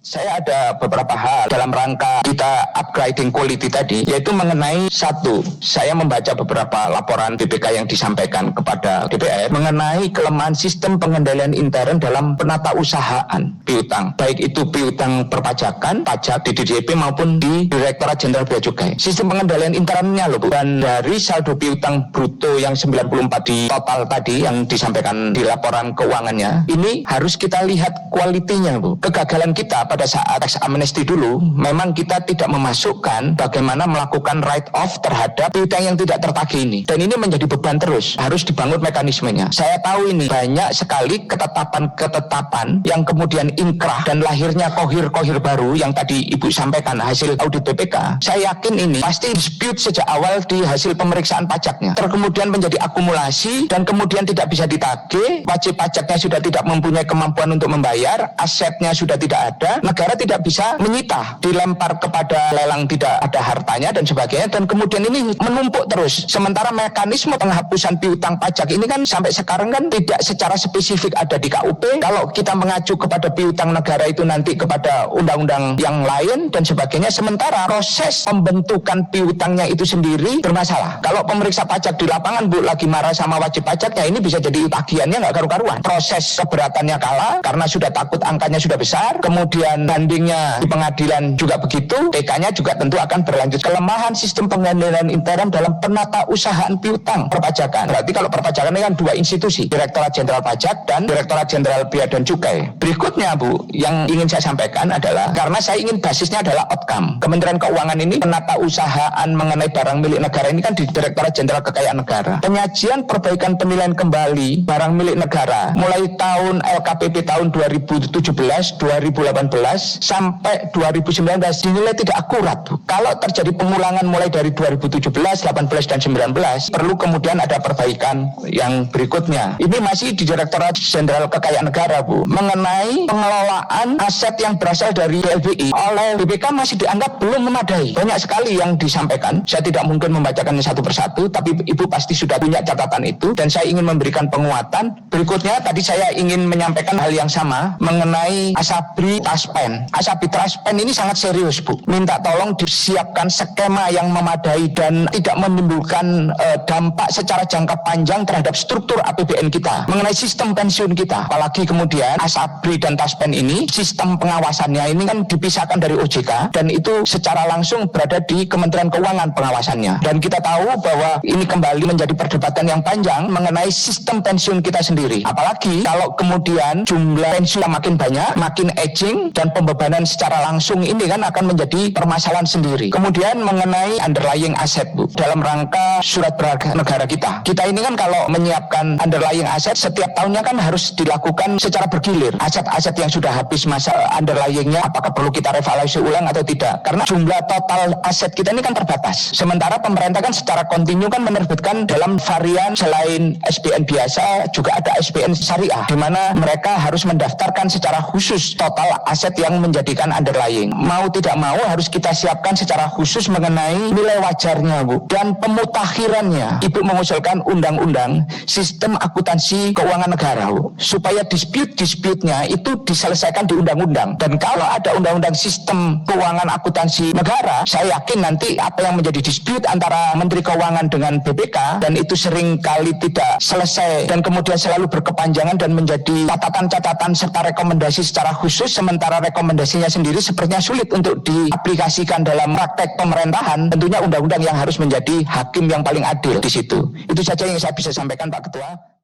Saya ada beberapa hal dalam rangka kita upgrading quality tadi, yaitu mengenai satu, saya membaca beberapa laporan BPK yang disampaikan kepada DPR mengenai kelemahan sistem pengendalian intern dalam penatausahaan piutang, baik itu piutang perpajakan, pajak di DJP maupun di Direktorat Jenderal Bea Cukai. Sistem pengendalian internnya loh Bu, dan dari saldo piutang bruto yang 94 di total tadi yang disampaikan di laporan keuangannya, ini harus kita lihat kualitinya Bu. Kegagalan kita pada saat tax amnesty dulu, memang kita tidak memasukkan bagaimana melakukan write off terhadap piutang yang tidak tertagih ini. Dan ini menjadi beban terus, harus dibangun mekanismenya. Saya tahu ini banyak sekali ketetapan-ketetapan yang kemudian inkrah dan lahirnya kohir-kohir baru yang tadi Ibu sampaikan hasil audit BPK. Saya yakin ini pasti dispute sejak awal di hasil pemeriksaan pajaknya. Kemudian menjadi akumulasi dan kemudian tidak bisa ditagih, wajib pajaknya sudah tidak mempunyai kemampuan untuk membayar, asetnya sudah tidak ada, negara tidak bisa menyita, dilempar kepada lelang tidak ada hartanya dan sebagainya, dan kemudian ini menumpuk terus. Sementara mekanisme penghapusan piutang pajak ini kan sampai sekarang kan tidak secara spesifik ada di KUP. Kalau kita mengacu kepada piutang negara itu nanti kepada undang-undang yang lain dan sebagainya, sementara proses pembentukan piutangnya itu sendiri bermasalah. Kalau pemeriksa pajak di lapangan Bu lagi marah sama wajib pajaknya, ini bisa jadi tagihannya nggak karu-karuan. Proses keberatannya kalah karena sudah takut angkanya sudah besar, kemudian bandingnya di pengadilan juga begitu, TK-nya juga tentu akan berlanjut. Kelemahan sistem pengendalian intern dalam penatausahaan piutang perpajakan. Berarti kalau perpajakan ini kan dua institusi, Direktorat Jenderal Pajak dan Direktorat Jenderal Bea dan Cukai. Berikutnya Bu, yang ingin saya sampaikan adalah, karena saya ingin basisnya adalah outcome. Kementerian Keuangan ini penatausahaan mengenai barang milik negara ini kan di Direktorat Jenderal Kekayaan Negara. Penyajian perbaikan penilaian kembali barang milik negara mulai tahun LKPP tahun 2017, 2018 sampai 2019 dinilai tidak akurat Bu. Kalau terjadi pengulangan mulai dari 2017, 18 dan 19, perlu kemudian ada perbaikan yang berikutnya. Ini masih di Direktorat Jenderal Kekayaan Negara Bu. Mengenai pengelolaan aset yang berasal dari LBI oleh BPK masih dianggap belum memadai. Banyak sekali yang disampaikan. Saya tidak mungkin membacakannya satu persatu, tapi Ibu pasti sudah punya catatan itu dan saya ingin memberikan penguatan. Berikutnya tadi saya ingin menyampaikan hal yang sama mengenai Asabri Taspen. Asabri Taspen ini sangat serius Bu. Minta tolong disiapkan skema yang memadai dan tidak menimbulkan dampak secara jangka panjang terhadap struktur APBN kita. Mengenai sistem pensiun kita. Apalagi kemudian Asabri dan Taspen ini sistem pengawasannya ini kan dipisahkan dari OJK dan itu secara langsung berada di Kementerian Keuangan pengawasannya. Dan kita tahu bahwa ini kembali menjadi perdebatan yang panjang mengenai sistem pensiun kita sendiri. Apalagi kalau kemudian jumlah pensiun makin banyak, makin aging dan pembebanan secara langsung ini kan akan menjadi permasalahan sendiri. Kemudian mengenai underlying asset Bu, dalam rangka surat berharga negara kita. Kita ini kan kalau menyiapkan underlying asset setiap tahunnya kan harus dilakukan secara bergilir. Aset-aset yang sudah habis masa underlyingnya apakah perlu kita revaluasi ulang atau tidak? Karena jumlah total aset kita ini kan terbatas. Sementara pemerintah kan secara kontinu kan menerbitkan dalam varian selain SBN biasa juga ada SBN syariah, di mana mereka harus mendaftarkan secara khusus total aset yang menjadikan underlying. Mau tidak mau harus kita siapkan secara khusus mengenai nilai wajarnya Bu dan pemutakhirannya. Ibu mengusulkan undang-undang sistem akuntansi keuangan negara Bu, supaya dispute-nya itu diselesaikan di undang-undang. Dan kalau ada undang-undang sistem keuangan akuntansi negara, saya yakin nanti apa yang menjadi dispute antara Menteri Keuangan dengan BPK dan itu sering kali tidak selesai dan kemudian selalu berkepanjangan dan menjadi catatan-catatan serta rekomendasi secara khusus, sementara rekomendasinya sendiri sepertinya sulit untuk diaplikasikan dalam praktek pemerintahan. Tentunya undang-undang yang harus menjadi hakim yang paling adil di situ. Itu saja yang saya bisa sampaikan Pak Ketua.